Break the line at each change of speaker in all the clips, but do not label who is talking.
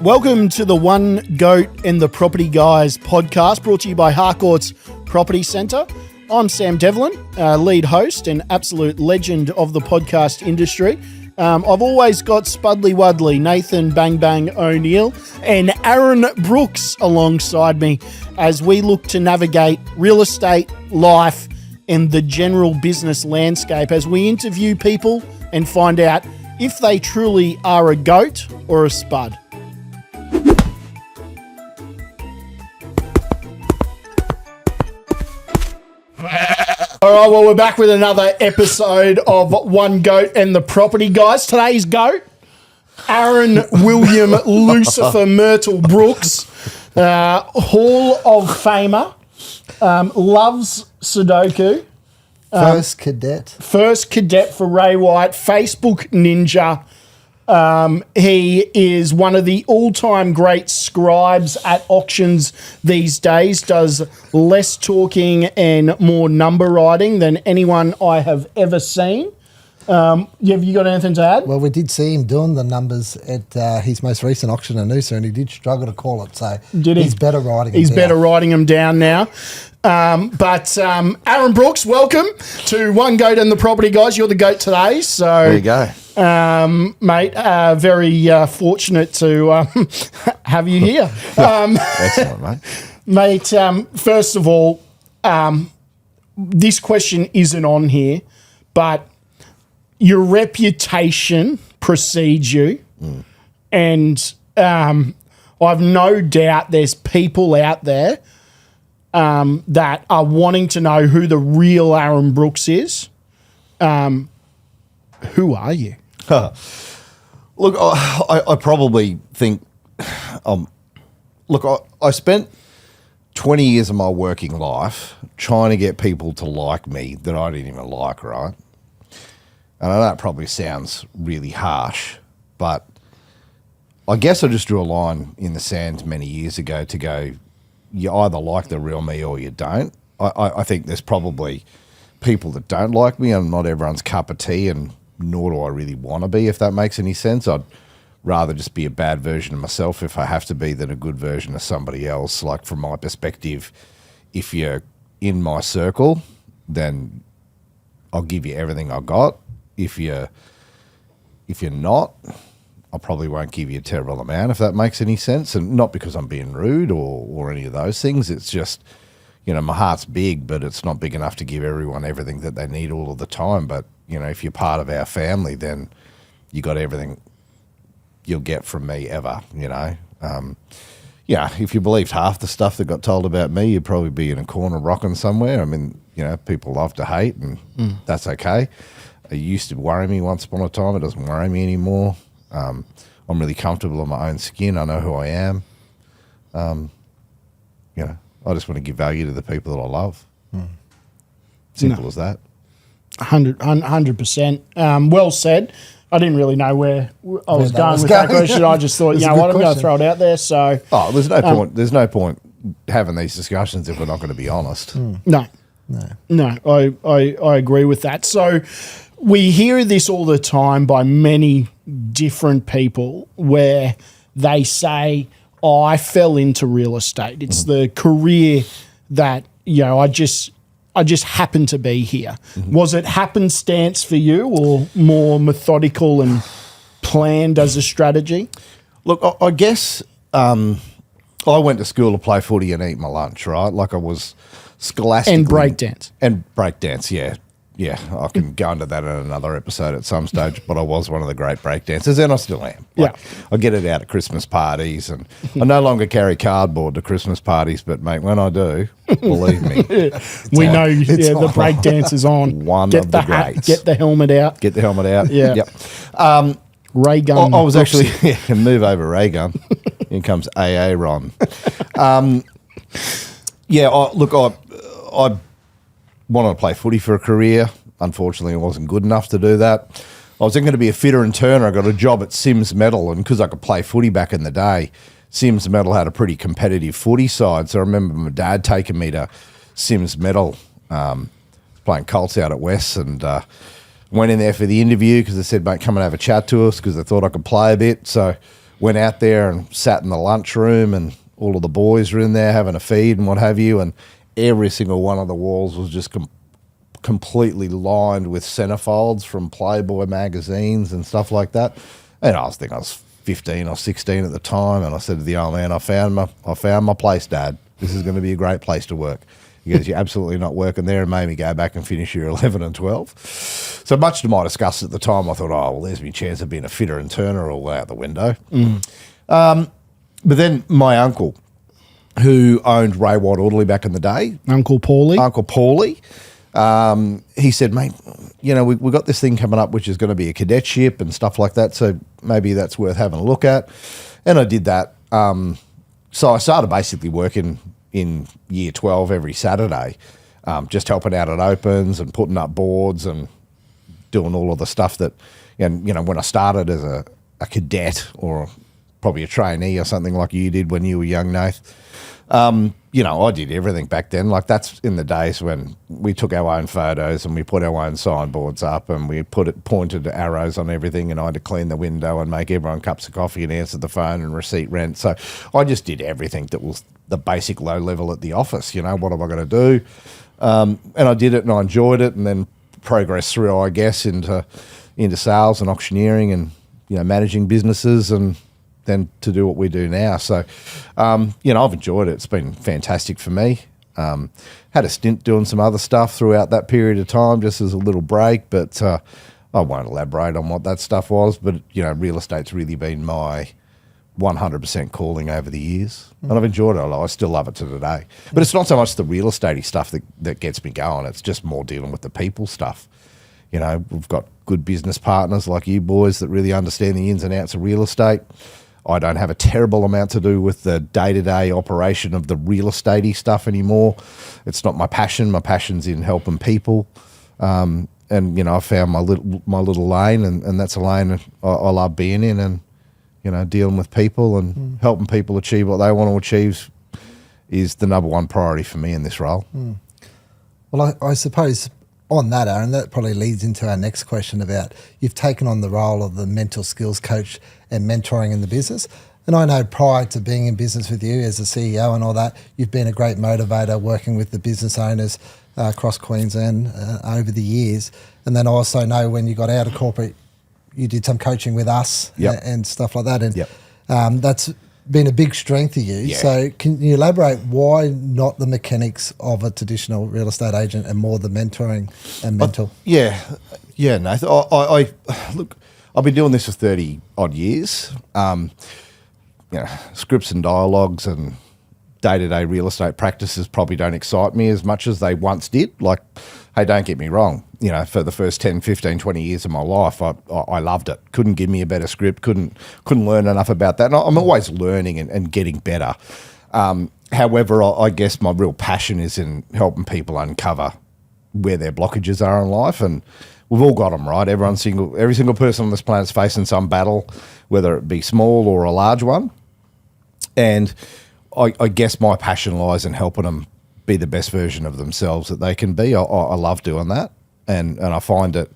Welcome to the One Goat and the Property Guys podcast, brought to you by Harcourt's Property Centre. I'm Sam Devlin, lead host and absolute legend of the podcast industry. I've always got Spudley Wudley, Nathan Bang Bang O'Neill, and Aaron Brooks alongside me as we look to navigate real estate, life, and the general business landscape as we interview people and find out if they truly are a goat or a spud. All right, well, we're back with another episode of One Goat and the Property Guys. Today's goat, Aaron William Lucifer Myrtle Brooks, Hall of Famer, loves Sudoku.
First cadet
For Ray White, Facebook ninja. He is one of the all-time great scribes at auctions these days, does less talking and more number writing than anyone I have ever seen. Have you got anything to add?
Well, we did see him doing the numbers at his most recent auction in Noosa, and he did struggle to call it, so he's better writing them down.
He's better writing them down now. But Aaron Brooks, welcome to One Goat and the Property Guys. You're the goat today, so
there you go.
Mate, very fortunate to have you here.
Excellent,
mate. First of all, this question isn't on here, but your reputation precedes you, and I've no doubt there's people out there that are wanting to know who the real Aaron Brooks is. Who are you?
Look, I probably think, I spent 20 years of my working life trying to get people to like me that I didn't even like, right? And I know that probably sounds really harsh, but I guess I just drew a line in the sand many years ago to go, you either like the real me or you don't. I think there's probably people that don't like me. I'm not everyone's cup of tea, and nor do I really want to be, if that makes any sense. I'd rather just be a bad version of myself if I have to be than a good version of somebody else. Like, from my perspective, if you're in my circle, then I'll give you everything I got. If you're not, I probably won't give you a terrible amount, if that makes any sense. And not because I'm being rude or any of those things. It's just, my heart's big, but it's not big enough to give everyone everything that they need all of the time. But, if you're part of our family, then you got everything you'll get from me ever, if you believed half the stuff that got told about me, you'd probably be in a corner rocking somewhere. I mean, people love to hate, and that's okay. It used to worry me once upon a time. It doesn't worry me anymore. I'm really comfortable in my own skin. I know who I am. I just want to give value to the people that I love. Simple as that.
100%. Well said. I didn't really know where I was going with that question. I just thought, I'm going to throw it out there. So,
there's no point. There's no point having these discussions if we're not going to be honest.
No. I agree with that. So, we hear this all the time by many different people where they say, I fell into real estate. It's the career that, I just happened to be here. Was it happenstance for you, or more methodical and planned as a strategy?
Look, I guess I went to school to play footy and eat my lunch, right? Like, I was scholastic.
And breakdance.
Yeah. Yeah, I can go into that in another episode at some stage, but I was one of the great breakdancers, and I still am. I get it out at Christmas parties, and I no longer carry cardboard to Christmas parties, but, mate, when I do, believe me.
We know the breakdance is on.
One of the greats.
Get the helmet out.
Yeah. Yep.
Ray gun.
I was actually, move over Ray gun. Here comes AA Ron. I wanted to play footy for a career. Unfortunately, I wasn't good enough to do that. I was then going to be a fitter and turner. I got a job at Sims Metal, and because I could play footy back in the day, Sims Metal had a pretty competitive footy side. So I remember my dad taking me to Sims Metal, playing Colts out at West, and went in there for the interview because they said, mate, come and have a chat to us because they thought I could play a bit. So went out there and sat in the lunchroom, and all of the boys were in there having a feed and what have you, and every single one of the walls was just completely lined with centerfolds from Playboy magazines and stuff like that. And I was 15 or 16 at the time, and I said to the old man, I found my place, Dad. This is going to be a great place to work. He goes, you're absolutely not working there, and made me go back and finish year 11 and 12. So much to my disgust at the time, I thought, oh, well, there's my chance of being a fitter and turner all out the window. But then my uncle, who owned Ray White Orderly back in the day.
Uncle Paulie.
He said, mate, you know, we've got this thing coming up which is going to be a cadetship and stuff like that, so maybe that's worth having a look at. And I did that. So I started basically working in year 12 every Saturday, just helping out at opens and putting up boards and doing all of the stuff that, and you know, when I started as a cadet or probably a trainee or something like you did when you were young, Nath, you know, I did everything back then. Like, that's in the days when we took our own photos and we put our own signboards up and we pointed arrows on everything, and I had to clean the window and make everyone cups of coffee and answer the phone and receipt rent. So I just did everything that was the basic low level at the office. You know, what am I going to do? And I did it and I enjoyed it, and then progressed through, I guess, into sales and auctioneering and, you know, managing businesses, and then to do what we do now. So, you know, I've enjoyed it. It's been fantastic for me. Had a stint doing some other stuff throughout that period of time, just as a little break, but I won't elaborate on what that stuff was. But, you know, real estate's really been my 100% calling over the years, and I've enjoyed it. I still love it to today. But it's not so much the real estate stuff that gets me going. It's just more dealing with the people stuff. You know, we've got good business partners like you boys that really understand the ins and outs of real estate. I don't have a terrible amount to do with the day-to-day operation of the real estate-y stuff anymore. It's not my passion. My passion's in helping people. And, you know, I found my little lane, and that's a lane I love being in, and, you know, dealing with people and helping people achieve what they want to achieve is the number one priority for me in this role.
Well, I suppose on that, Aaron, that probably leads into our next question about you've taken on the role of the mental skills coach and mentoring in the business. And I know prior to being in business with you as a CEO and all that, you've been a great motivator working with the business owners across Queensland over the years. And then I also know when you got out of corporate, you did some coaching with us and stuff like that. And that's been a big strength of you. Yeah. So can you elaborate why not the mechanics of a traditional real estate agent and more the mentoring and mental?
Yeah, Nathan. I look, I've been doing this for 30 odd years. You know, scripts and dialogues and day-to-day real estate practices probably don't excite me as much as they once did. Like, hey, don't get me wrong. You know, for the first 10, 15, 20 years of my life, I loved it. Couldn't give me a better script, couldn't learn enough about that. And I'm always learning and getting better. However, I guess my real passion is in helping people uncover where their blockages are in life. And we've all got them, right? Every single person on this planet's facing some battle, whether it be small or a large one. And I guess my passion lies in helping them be the best version of themselves that they can be. I love doing that. And I find it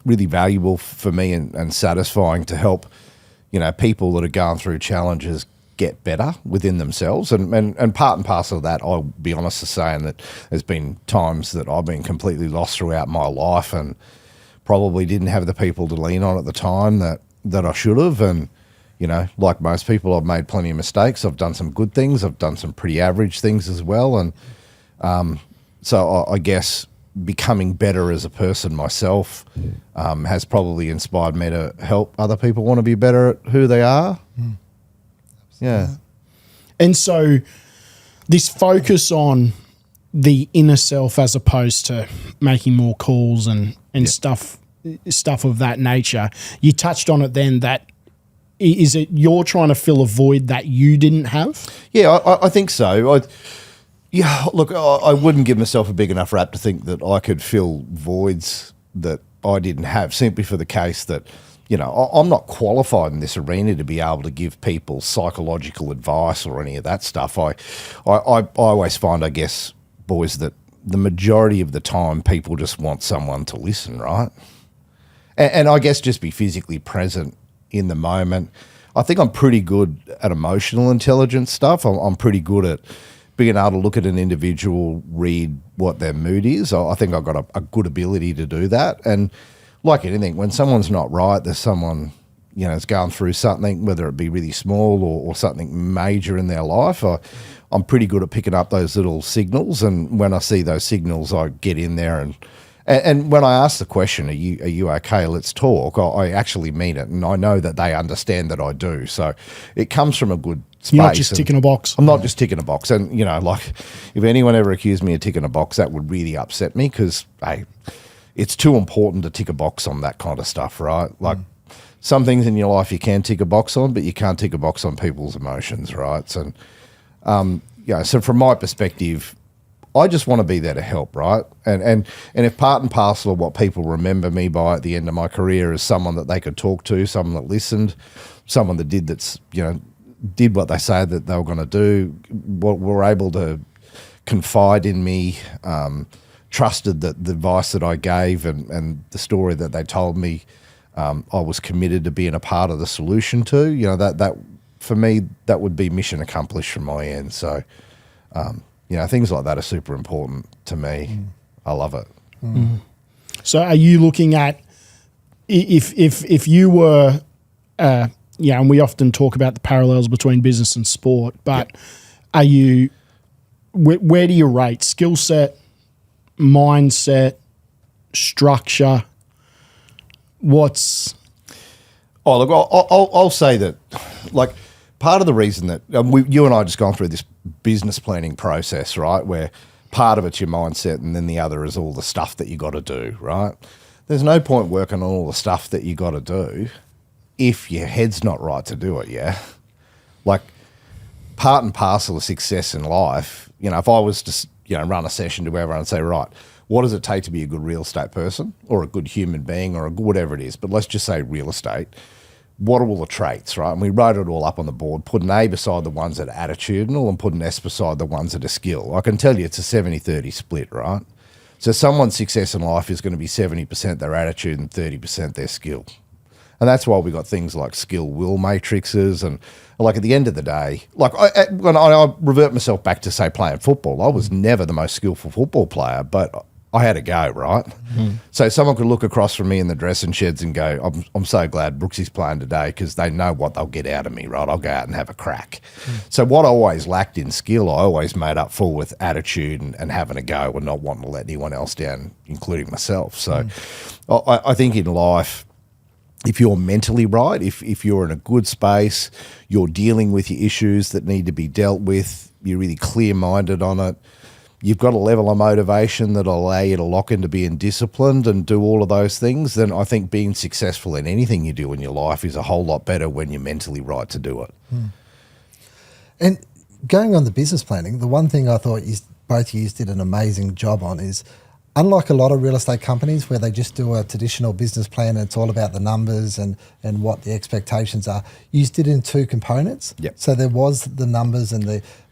really valuable for me and satisfying to help, you know, people that are going through challenges get better within themselves. And part and parcel of that, I'll be honest with saying that there's been times that I've been completely lost throughout my life and probably didn't have the people to lean on at the time that I should have. And, you know, like most people, I've made plenty of mistakes. I've done some good things. I've done some pretty average things as well. And so I guess becoming better as a person myself has probably inspired me to help other people want to be better at who they are. Yeah.
And so this focus on the inner self as opposed to making more calls and stuff of that nature, you touched on it then, that is it you're trying to fill a void that you didn't have?
Yeah, I think so. I wouldn't give myself a big enough rap to think that I could fill voids that I didn't have, simply for the case that, you know, I'm not qualified in this arena to be able to give people psychological advice or any of that stuff. I always find, I guess, boys, that the majority of the time people just want someone to listen, right? And I guess just be physically present in the moment. I think I'm pretty good at emotional intelligence stuff. I'm pretty good at being able to look at an individual, read what their mood is. I think I've got a good ability to do that. And like anything, when someone's not right, there's someone, you know, is going through something, whether it be really small or something major in their life, I'm pretty good at picking up those little signals. And when I see those signals, I get in there and when I ask the question, are you okay? Let's talk. I actually mean it, and I know that they understand that I do. So it comes from a good space.
You're not just ticking a box.
I'm not just ticking a box. And, you know, like if anyone ever accused me of ticking a box, that would really upset me because, hey, it's too important to tick a box on that kind of stuff, right? Like some things in your life you can tick a box on, but you can't tick a box on people's emotions, right? So, so from my perspective, I just want to be there to help, right? And if part and parcel of what people remember me by at the end of my career is someone that they could talk to, someone that listened, someone that did what they say that they were going to do, were able to confide in me, trusted that the advice that I gave and the story that they told me, I was committed to being a part of the solution to, you know, that for me, that would be mission accomplished from my end. So, you know, things like that are super important to me. I love it.
So are you looking at if you were, and we often talk about the parallels between business and sport, but are you, where do you rate skill set, mindset, structure? What's...
Oh, look, I'll say that, like, part of the reason that you and I just gone through this business planning process, right, where part of it's your mindset and then the other is all the stuff that you got to do, right? There's no point working on all the stuff that you got to do if your head's not right to do it, yeah? Like, part and parcel of success in life, you know, if I was to, you know, run a session to everyone and say, right, what does it take to be a good real estate person or a good human being or whatever it is, but let's just say real estate, what are all the traits, right? And we wrote it all up on the board, put an A beside the ones that are attitudinal and put an S beside the ones that are skill. I can tell you it's a 70-30 split, right? So someone's success in life is going to be 70% their attitude and 30% their skill. And that's why we got things like skill will matrices. And like at the end of the day, like when I revert myself back to say playing football, I was never the most skillful football player, but I had a go, right? So someone could look across from me in the dressing sheds and go, I'm so glad Brooksy's playing today because they know what they'll get out of me, right? I'll go out and have a crack. So what I always lacked in skill, I always made up for with attitude and having a go and not wanting to let anyone else down, including myself. So I think in life, if you're mentally right, if you're in a good space, you're dealing with your issues that need to be dealt with, you're really clear-minded on it, you've got a level of motivation that'll allow you to lock into being disciplined and do all of those things, then I think being successful in anything you do in your life is a whole lot better when you're mentally right to do it.
And going on the business planning, the one thing I thought both of you did an amazing job on is, unlike a lot of real estate companies where they just do a traditional business plan and it's all about the numbers and what the expectations are, you did it in two components.
Yep.
So there was the numbers and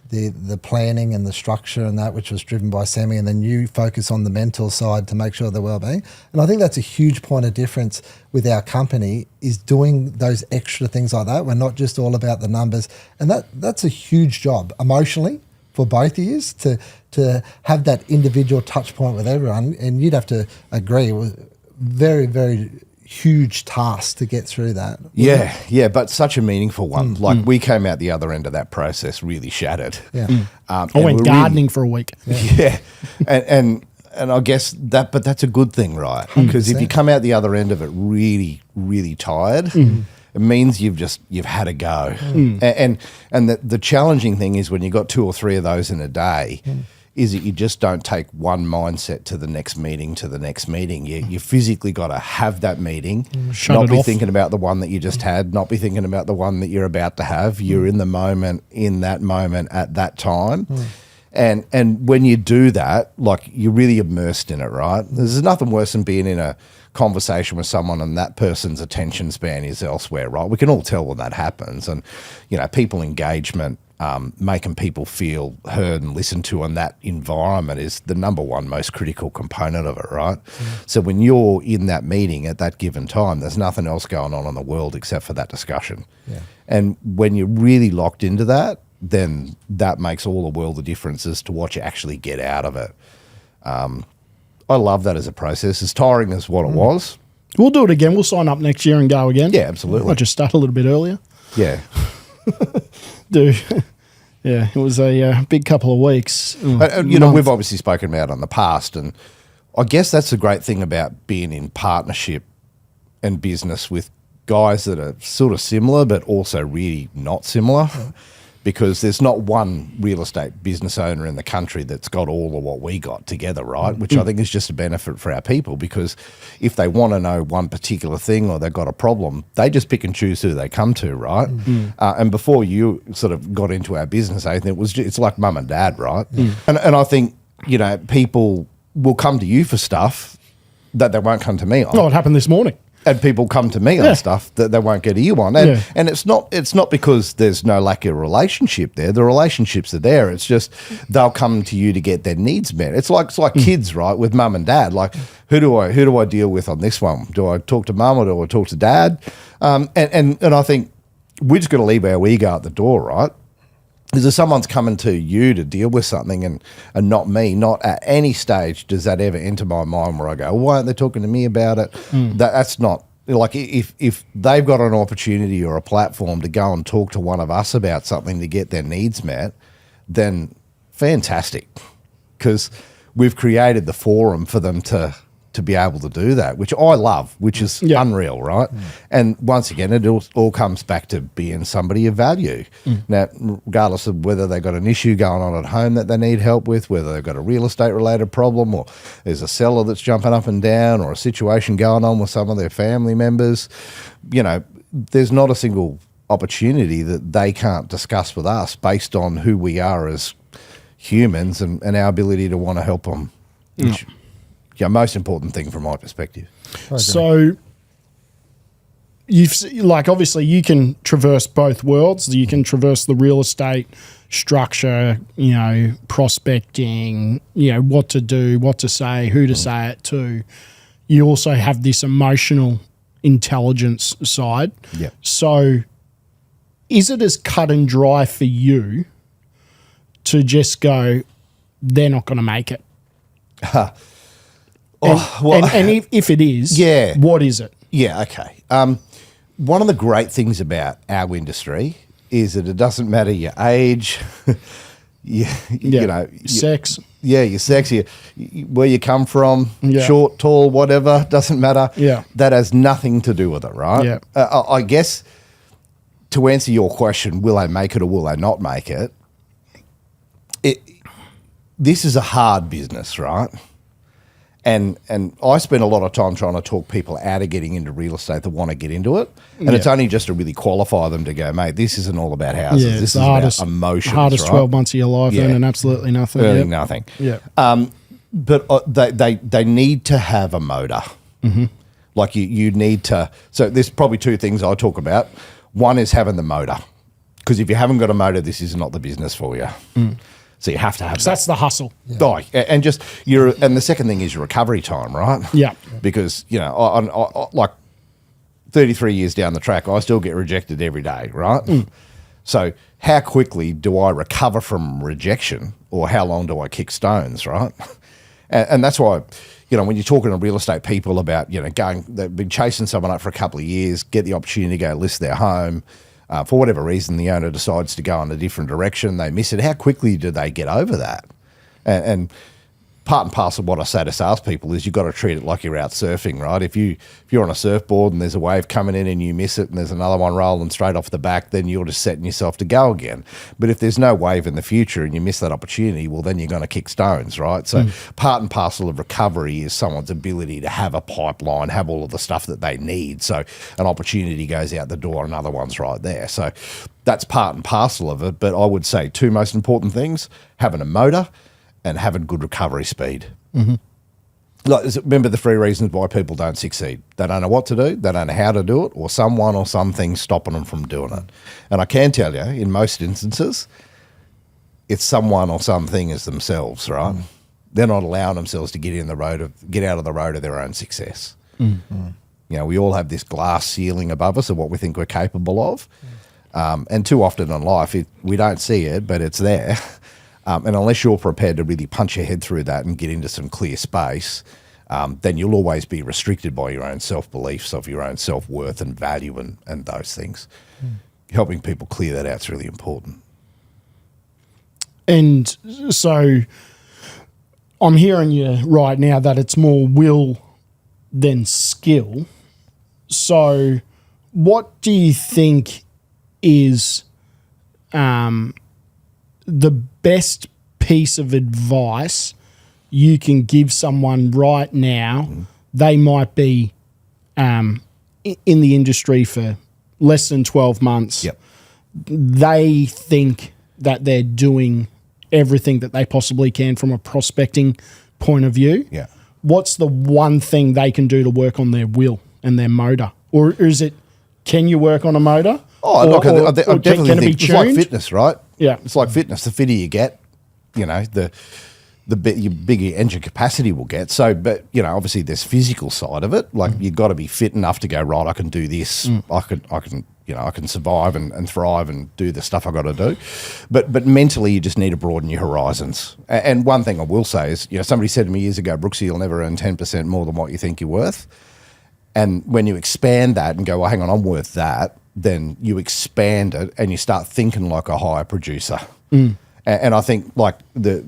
the planning and the structure and that, which was driven by Sammy, and then you focus on the mental side to make sure they're well-being. And I think that's a huge point of difference with our company, is doing those extra things like that. We're not just all about the numbers. And that's a huge job emotionally for both of you to have that individual touch point with everyone. And you'd have to agree, it was very, very huge task to get through that.
Yeah, but such a meaningful one. Like we came out the other end of that process really shattered.
I went gardening for a week.
Yeah. And I guess but that's a good thing, right? Because if you come out the other end of it really, really tired, it means you've had a go. And the challenging thing is when you got 2 or 3 of those in a day, is that you just don't take one mindset to the next meeting, You physically got to have that meeting, not be thinking about the one that you just had, not be thinking about the one that you're about to have. You're in the moment, in that moment, at that time. And when you do that, like you're really immersed in it, right? There's nothing worse than being in a conversation with someone and that person's attention span is elsewhere, right? We can all tell when that happens. And, you know, people engagement making people feel heard and listened to, and that environment is the number one most critical component of it, right? So when you're in that meeting at that given time, there's nothing else going on in the world except for that discussion.
Yeah.
And when you're really locked into that, then that makes all the world of difference as to what you actually get out of it. I love that as a process. As tiring as what it was.
We'll do it again. We'll sign up next year and go again.
Yeah, absolutely.
I'll just start a little bit earlier.
Yeah.
Dude, yeah, it was a big couple of weeks.
You know, we've obviously spoken about it in the past, and I guess that's the great thing about being in partnership and business with guys that are sort of similar but also really not similar, because there's not one real estate business owner in the country that's got all of what we got together, right? Which I think is just a benefit for our people, because if they want to know one particular thing or they've got a problem, they just pick and choose who they come to, right? And before you sort of got into our business, Nathan, it's like mum and dad, right? And I think, you know, people will come to you for stuff that they won't come to me on.
Oh, it happened this morning.
And people come to me on stuff that they won't get to you on. And, and it's not because there's no lack of relationship there. The relationships are there. It's just they'll come to you to get their needs met. It's like kids, right, with mum and dad. Like, who do I deal with on this one? Do I talk to mum or do I talk to dad? And I think we're just going to leave our ego at the door, right? Because if someone's coming to you to deal with something and not me, not at any stage does that ever enter my mind where I go, why aren't they talking to me about it? That's not, like, if they've got an opportunity or a platform to go and talk to one of us about something to get their needs met, then fantastic, because we've created the forum for them to be able to do that, which I love, which is unreal, right? And once again, it all comes back to being somebody of value. Now, regardless of whether they've got an issue going on at home that they need help with, whether they've got a real estate related problem, or there's a seller that's jumping up and down, or a situation going on with some of their family members, you know, there's not a single opportunity that they can't discuss with us based on who we are as humans and our ability to want to help them, which most important thing from my perspective.
So obviously you can traverse both worlds. You can traverse the real estate structure, you know, prospecting, you know, what to do, what to say, who to say it to. You also have this emotional intelligence side.
Yeah.
So is it as cut and dry for you to just go, they're not going to make it? And if it is, what is it?
Yeah, okay. One of the great things about our industry is that it doesn't matter your age, you know,
sex.
Your sex, where you come from, short, tall, whatever, doesn't matter.
Yeah.
That has nothing to do with it, right?
Yeah.
I guess to answer your question, will I make it or will I not make it? This is a hard business, right? And I spend a lot of time trying to talk people out of getting into real estate that want to get into it. And it's only just to really qualify them to go, mate, this isn't all about houses.
Yeah,
this is
about
emotions,
hardest
right?
12 months of your life, earning absolutely nothing.
Earning nothing.
Yeah.
But they need to have a motor. Like you need to. So there's probably two things I talk about. One is having the motor. Because if you haven't got a motor, this is not the business for you. So you have to have that.
That's the hustle.
Yeah. And just and the second thing is your recovery time, right?
Yeah.
Because, you know, I like 33 years down the track, I still get rejected every day, right? So how quickly do I recover from rejection, or how long do I kick stones, right? And that's why, you know, when you're talking to real estate people about, you know, they've been chasing someone up for a couple of years, get the opportunity to go list their home. For whatever reason, the owner decides to go in a different direction. They miss it. How quickly do they get over that? And part and parcel of what I say to salespeople is you've got to treat it like you're out surfing, right? If you're on a surfboard and there's a wave coming in and you miss it and there's another one rolling straight off the back, then you're just setting yourself to go again. But if there's no wave in the future and you miss that opportunity, well, then you're going to kick stones, right? So part and parcel of recovery is someone's ability to have a pipeline, have all of the stuff that they need. So an opportunity goes out the door, another one's right there. So that's part and parcel of it. But I would say two most important things: having a motor and having good recovery speed. Remember the 3 reasons why people don't succeed. They don't know what to do, they don't know how to do it, or someone or something stopping them from doing it. And I can tell you, in most instances, it's someone or something is themselves, right? They're not allowing themselves to get out of the road of their own success. We all have this glass ceiling above us of what we think we're capable of. And too often in life, we don't see it, but it's there. And unless you're prepared to really punch your head through that and get into some clear space, then you'll always be restricted by your own self-beliefs of your own self-worth and value and those things. Helping people clear that out is really important.
And so I'm hearing you right now that it's more will than skill. So what do you think is the best piece of advice you can give someone right now? They might be in the industry for less than 12 months.
Yep.
They think that they're doing everything that they possibly can from a prospecting point of view.
Yeah.
What's the one thing they can do to work on their will and their motor? Or is it, can you work on a motor?
I definitely think it's like fitness, right?
Yeah.
It's like fitness. The fitter you get, the bigger your engine capacity will get. So, but, obviously there's physical side of it. Like you've got to be fit enough to go, right, I can do this. I can survive and thrive and do the stuff I got to do. But mentally, you just need to broaden your horizons. And one thing I will say is, somebody said to me years ago, Brooksy, you'll never earn 10% more than what you think you're worth. And when you expand that and go, well, hang on, I'm worth that, then you expand it and you start thinking like a higher producer. And I think like the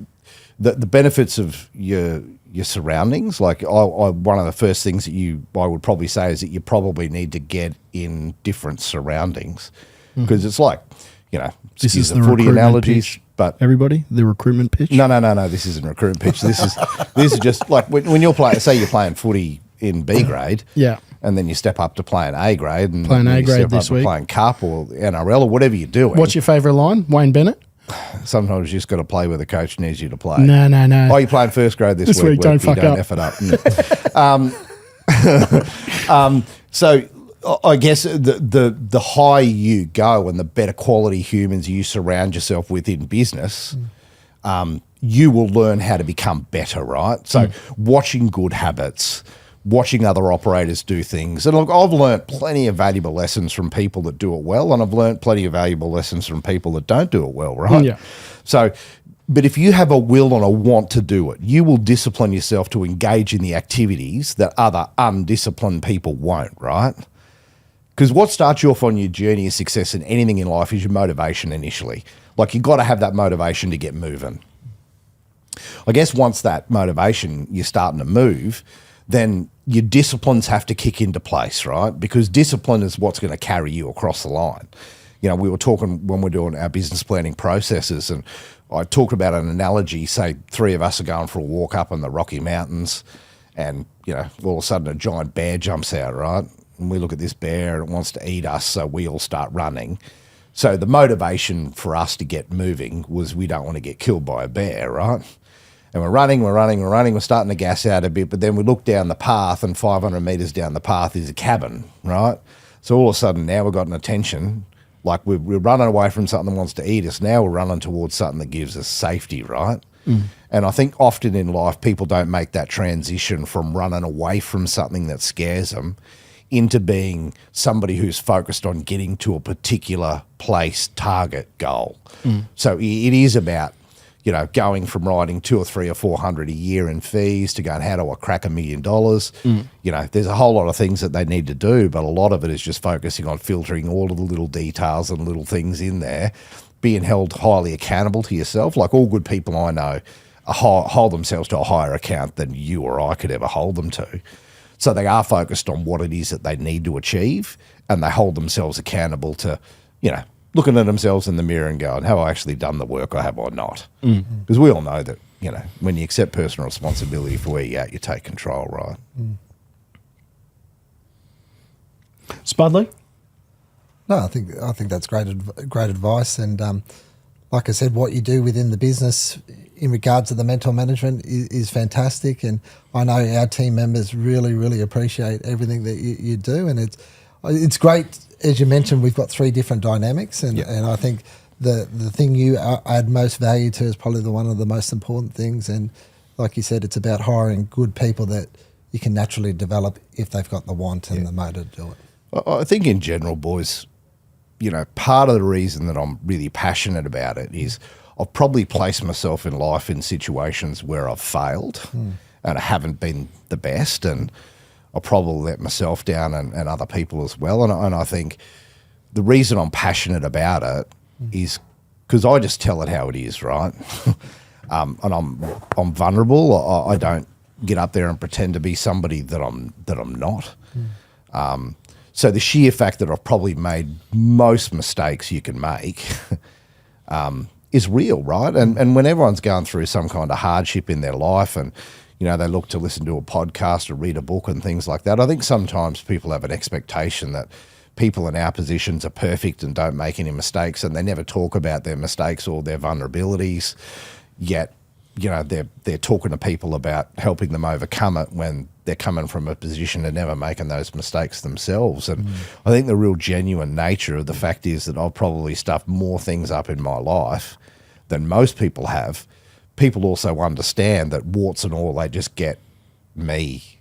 benefits of your surroundings, like one of the first things that I would probably say is that you probably need to get in different surroundings, because it's like,
this is
the footy analogies, pitch. But
everybody, the recruitment pitch.
No, this isn't a recruitment pitch. This is just like when you're playing. Say you're playing footy in B grade, and then you step up to playing A grade, and
playing A grade
step
this
up
week,
to playing Cup or NRL or whatever you're doing.
What's your favourite line, Wayne Bennett?
Sometimes you just got to play where the coach needs you to play.
No.
Oh, you're playing first grade this week.
Don't fuck up.
F it up. So I guess the higher you go and the better quality humans you surround yourself with in business, you will learn how to become better, right? So watching good habits, watching other operators do things. And look, I've learnt plenty of valuable lessons from people that do it well, and I've learnt plenty of valuable lessons from people that don't do it well, right?
Yeah.
So, but if you have a will and a want to do it, you will discipline yourself to engage in the activities that other undisciplined people won't, right? Because what starts you off on your journey of success in anything in life is your motivation initially. Like you've got to have that motivation to get moving. I guess once that motivation, you're starting to move, then your disciplines have to kick into place, right? Because discipline is what's going to carry you across the line. We were talking when we're doing our business planning processes, and I talked about an analogy, say 3 of us are going for a walk up in the Rocky Mountains, and, all of a sudden a giant bear jumps out, right? And we look at this bear and it wants to eat us, so we all start running. So the motivation for us to get moving was we don't want to get killed by a bear, right? And we're running, we're starting to gas out a bit, but then we look down the path, and 500 metres down the path is a cabin, right? So all of a sudden now we've got an attention, like we're running away from something that wants to eat us. Now we're running towards something that gives us safety, right? And I think often in life people don't make that transition from running away from something that scares them into being somebody who's focused on getting to a particular place, target, goal. So it is about, going from writing 200 or 300 or 400 a year in fees to going, how do I crack $1 million? There's a whole lot of things that they need to do, but a lot of it is just focusing on filtering all of the little details and little things in there, being held highly accountable to yourself. Like all good people I know hold themselves to a higher account than you or I could ever hold them to. So they are focused on what it is that they need to achieve, and they hold themselves accountable to, looking at themselves in the mirror and going, have I actually done the work or have I not? Because we all know that, when you accept personal responsibility for where you're at, you take control, right?
Spudley?
No, I think that's great advice, and like I said, what you do within the business in regards to the mental management is fantastic. And I know our team members really, really appreciate everything that you do. And it's great, as you mentioned, we've got 3 different dynamics. And I think the thing you add most value to is probably one of the most important things. And like you said, it's about hiring good people that you can naturally develop if they've got the want and the motor to do it.
I think in general, boys, part of the reason that I'm really passionate about it is I've probably placed myself in life in situations where I've failed and I haven't been the best, and I probably let myself down and other people as well. And I think the reason I'm passionate about it is because I just tell it how it is, right? And I'm vulnerable. I don't get up there and pretend to be somebody that I'm not. So the sheer fact that I've probably made most mistakes you can make is real, right? And when everyone's going through some kind of hardship in their life and, they look to listen to a podcast or read a book and things like that, I think sometimes people have an expectation that people in our positions are perfect and don't make any mistakes, and they never talk about their mistakes or their vulnerabilities, yet they're talking to people about helping them overcome it when they're coming from a position of never making those mistakes themselves. And I think the real genuine nature of the fact is that I've probably stuffed more things up in my life than most people have. People also understand that warts and all, they just get me.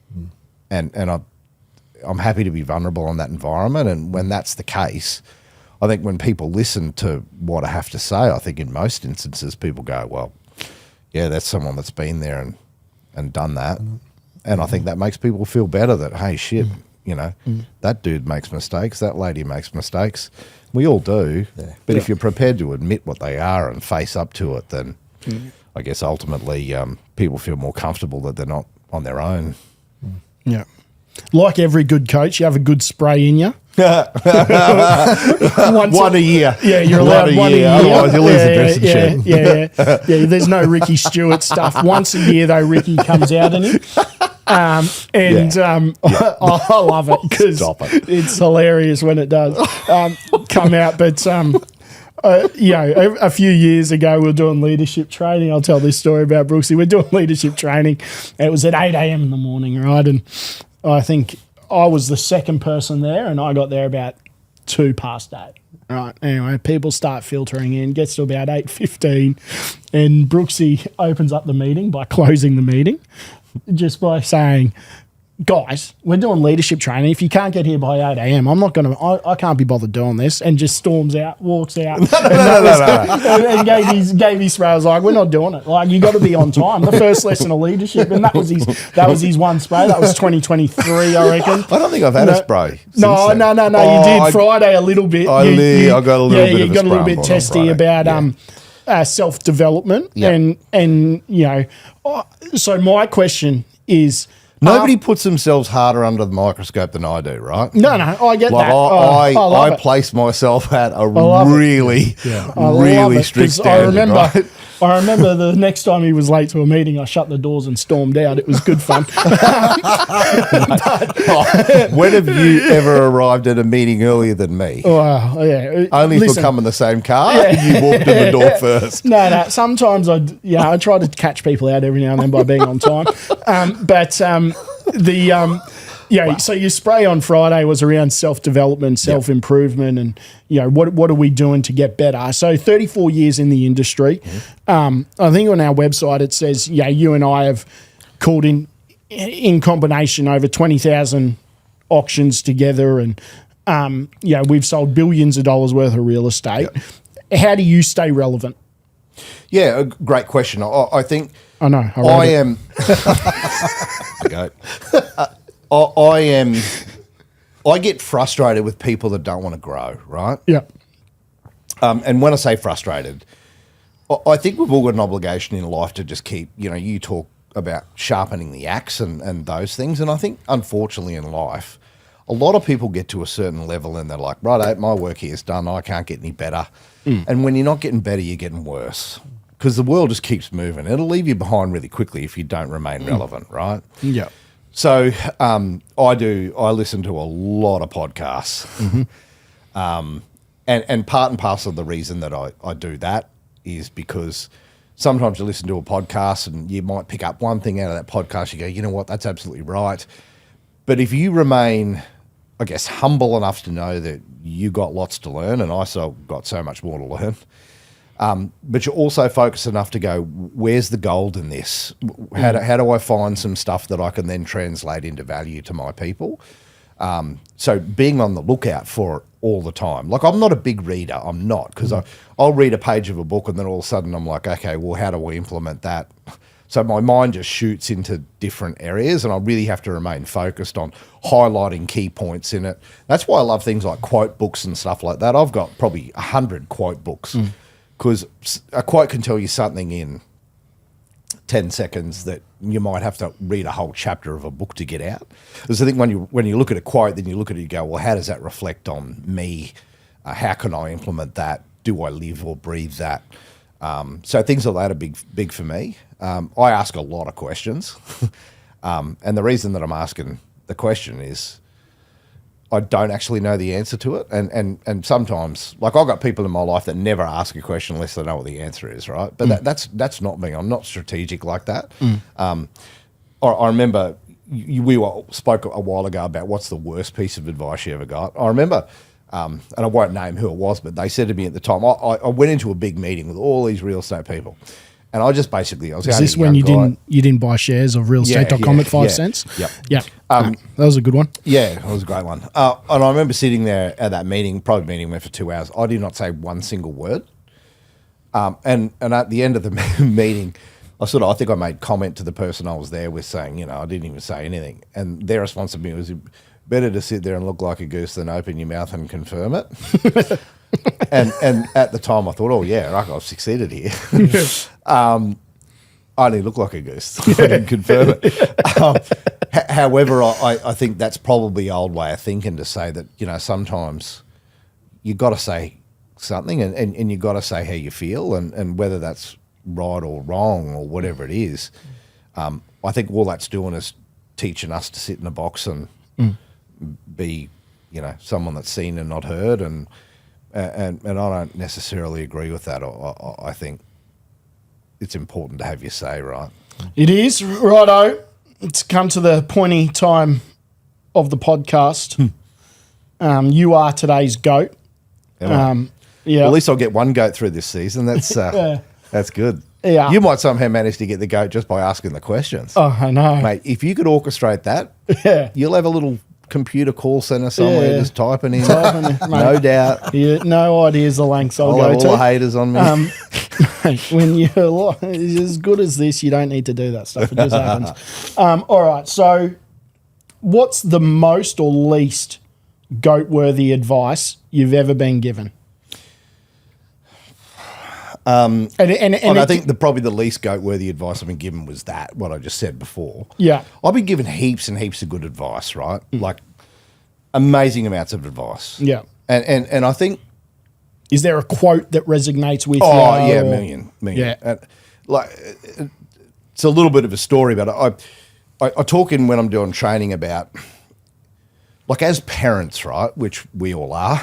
And I'm happy to be vulnerable in that environment. And when that's the case, I think when people listen to what I have to say, I think in most instances people go, well, yeah, that's someone that's been there and done that. And I think that makes people feel better that, hey, shit, that dude makes mistakes, that lady makes mistakes. We all do. Yeah. But if you're prepared to admit what they are and face up to it, then I guess ultimately people feel more comfortable that they're not on their own.
Yeah. Like every good coach, you have a good spray in you. One
a year.
Yeah, you're allowed one a year.
Otherwise you lose the dressing shed.
Yeah, there's no Ricky Stewart stuff. Once a year, though, Ricky comes out in it. I love it because it's hilarious when it does come out. But, a few years ago, we were doing leadership training. I'll tell this story about Brooksy. We're doing leadership training. And it was at 8 a.m. in the morning, right? And I think I was the second person there, and I got there about 2 past 8. Right. Anyway, people start filtering in, gets to about 8:15, and Brooksy opens up the meeting by closing the meeting just by saying, guys, we're doing leadership training. If you can't get here by 8 a.m., I can't be bothered doing this, and just storms out, walks out. And gave his spray. I was like, we're not doing it. Like, you got to be on time. The first lesson of leadership, and that was his one spray. That was 2023, I reckon.
I don't think I've had a spray.
No. You did Friday a little bit.
I got a little bit.
You got a little bit testy about self-development, and so my question is.
Nobody puts themselves harder under the microscope than I do, right?
No, I get that.
I place myself at a really strict standard. I remember the next time he was late to a meeting, I shut the doors and stormed out. It was good fun. When have you ever arrived at a meeting earlier than me? Only if we come in the same car and you walked in the door first.
No. Sometimes I try to catch people out every now and then by being on time. So your spray on Friday was around self-development, self-improvement, and what are we doing to get better? So 34 years in the industry. I think on our website it says, you and I have called in combination over 20,000 auctions together, and we've sold billions of dollars worth of real estate. How do you stay relevant?
Yeah, a great question. I think
I know.
I am. I get frustrated with people that don't want to grow, right?
Yeah.
And when I say frustrated, I think we've all got an obligation in life to just keep, you talk about sharpening the axe and those things. And I think, unfortunately, in life, a lot of people get to a certain level and they're like, right, my work here is done. I can't get any better. And when you're not getting better, you're getting worse because the world just keeps moving. It'll leave you behind really quickly if you don't remain relevant, right?
Yeah.
So I listen to a lot of podcasts. And part and parcel of the reason that I do that is because sometimes you listen to a podcast and you might pick up one thing out of that podcast. You go, you know what, that's absolutely right. But if you remain, I guess, humble enough to know that you got lots to learn, and I still got so much more to learn, but you're also focused enough to go, where's the gold in this? How do I find some stuff that I can then translate into value to my people? So being on the lookout for it all the time. Like, I'm not a big reader. I'm not, because I'll read a page of a book and then all of a sudden I'm like, okay, well, how do we implement that? So my mind just shoots into different areas, and I really have to remain focused on highlighting key points in it. That's why I love things like quote books and stuff like that. I've got probably 100 quote books, because a quote can tell you something in 10 seconds that you might have to read a whole chapter of a book to get out. Because I think when you look at a quote, then you look at it, you go, well, how does that reflect on me? How can I implement that? Do I live or breathe that? So things like that are big for me. I ask a lot of questions. And the reason that I'm asking the question is I don't actually know the answer to it. And sometimes, like, I've got people in my life that never ask a question unless they know what the answer is, right? But that's not me. I'm not strategic like that. I remember we spoke a while ago about what's the worst piece of advice you ever got. I remember, and I won't name who it was, but they said to me at the time, I went into a big meeting with all these real estate people. And I just basically, I was
Is this when you didn't buy shares of realestate.com at 5 cents?
Yep.
Yeah. That was a good one.
Yeah, it was a great one. And I remember sitting there at that meeting, private meeting went for 2 hours. I did not say one single word. And at the end of the meeting, I think I made comment to the person I was there with saying, I didn't even say anything. And their response to me was, better to sit there and look like a goose than open your mouth and confirm it. and at the time I thought, oh yeah, I've succeeded here. I only look like a goose. I didn't confirm it. However, I think that's probably the old way of thinking, to say that, sometimes you got to say something and you got to say how you feel, and whether that's right or wrong or whatever it is. I think all that's doing is teaching us to sit in a box and be, someone that's seen and not heard, and I don't necessarily agree with that. I think it's important to have your say, right?
It is, righto. It's come to the pointy time of the podcast. You are today's GOAT.
Yeah. Well, at least I'll get one GOAT through this season. That's that's good.
Yeah.
You might somehow manage to get the GOAT just by asking the questions.
Oh, I know.
Mate, if you could orchestrate that, you'll have a little computer call center somewhere just typing in. No doubt.
Yeah, no ideas the lengths I'll go
have
to.
all the haters on me.
When you're as good as this, you don't need to do that stuff. It just happens. All right. So what's the most or least GOAT-worthy advice you've ever been given? And
I think probably the least GOAT-worthy advice I've been given was what I just said before.
Yeah.
I've been given heaps and heaps of good advice, right? Like amazing amounts of advice.
Yeah.
And I think...
Is there a quote that resonates with you?
Oh, yeah, million.
Yeah.
And, it's a little bit of a story, but I talk in when I'm doing training about, like, as parents, right, which we all are,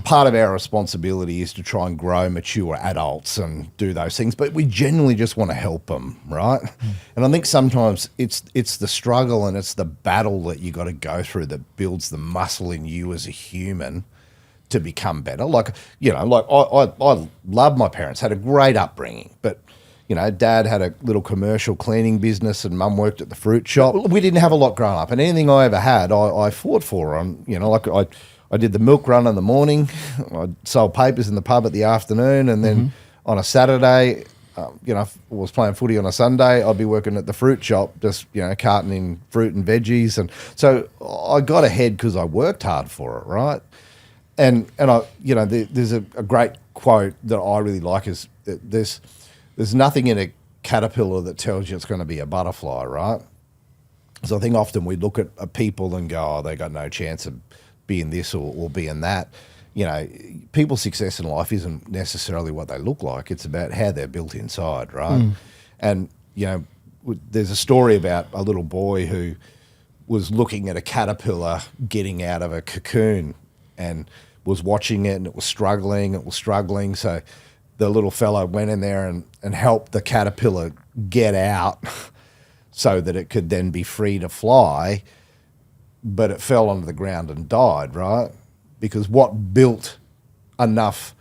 part of our responsibility is to try and grow mature adults and do those things, but we genuinely just want to help them, right? And I think sometimes it's the struggle and it's the battle that you got to go through that builds the muscle in you as a human to become better. Like, I love my parents, had a great upbringing, but Dad had a little commercial cleaning business and Mum worked at the fruit shop. We didn't have a lot growing up, and anything I ever had, I fought for. I did the milk run in the morning, I sold papers in the pub at the afternoon, and then on a Saturday, if I was playing footy on a Sunday, I'd be working at the fruit shop, just, cartoning fruit and veggies. And so I got ahead because I worked hard for it, right? And I, there's a great quote that I really like is that there's nothing in a caterpillar that tells you it's going to be a butterfly, right? So I think often we look at people and go, oh, they got no chance of being this or being that. People's success in life isn't necessarily what they look like. It's about how they're built inside, right? And, there's a story about a little boy who was looking at a caterpillar getting out of a cocoon and was watching it, and it was struggling. So the little fellow went in there and helped the caterpillar get out so that it could then be free to fly, but it fell onto the ground and died, right? Because what built enough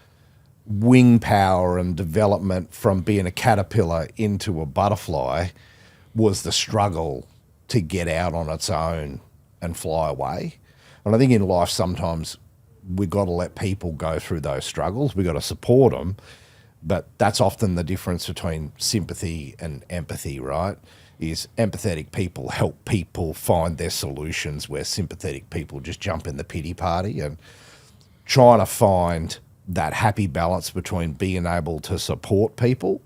wing power and development from being a caterpillar into a butterfly was the struggle to get out on its own and fly away. And I think in life sometimes we've got to let people go through those struggles. We've got to support them. But that's often the difference between sympathy and empathy, right? Is empathetic people help people find their solutions, where sympathetic people just jump in the pity party, and trying to find that happy balance between being able to support people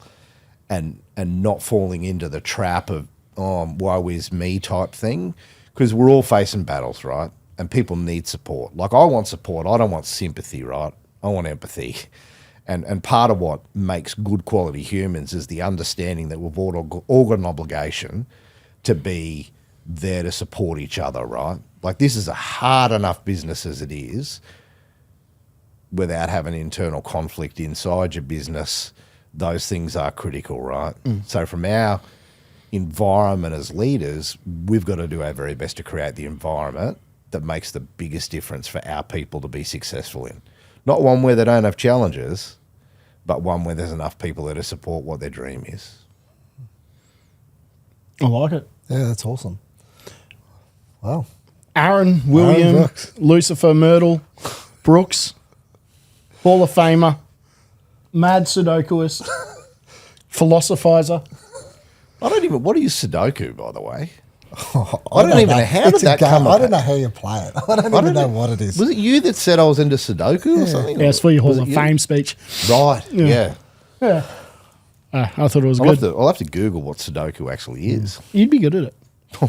and not falling into the trap of, oh, woe is me type thing, because we're all facing battles, right? And people need support. Like, I want support. I don't want sympathy, right? I want empathy. And part of what makes good quality humans is the understanding that we've all got an obligation to be there to support each other, right? Like, this is a hard enough business as it is without having internal conflict inside your business. Those things are critical, right? So from our environment as leaders, we've got to do our very best to create the environment that makes the biggest difference for our people to be successful in. Not one where they don't have challenges, but one where there's enough people there to support what their dream is.
I like it.
Yeah, that's awesome. Wow.
Aaron, William,
Brooks.
Lucifer, Myrtle, Brooks, Hall of Famer, mad Sudokuist, philosophizer.
What is Sudoku, by the way?
I
don't even know how did that come
I don't
about?
know how you play it. I don't even know what it is.
Was it you that said I was into Sudoku or something?
Yeah, it's for your
Was
Hall
it
of
you?
Fame speech.
Right, yeah.
Yeah. I thought it was
I'll
good.
have to Google what Sudoku actually is.
You'd be good at it.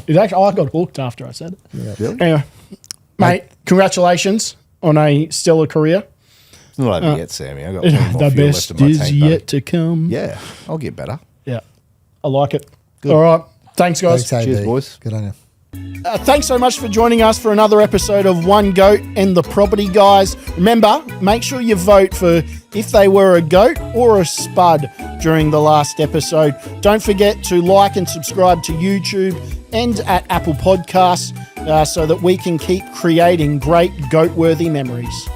It actually, I got hooked after I said it.
Yeah.
Really?
Anyway, mate, congratulations on a stellar career.
It's not over yet, Sammy. I've got plenty more
The
fuel
best
left in my
is
tank,
yet
buddy.
to come.
Yeah, I'll get better.
Yeah. I like it. All right. Thanks, guys.
Thanks,
Cheers,
AB.
boys.
Good on you.
Thanks so much for joining us for another episode of One Goat and the Property Guys. Remember, make sure you vote for if they were a goat or a spud during the last episode. Don't forget to like and subscribe to YouTube and at Apple Podcasts so that we can keep creating great goat-worthy memories.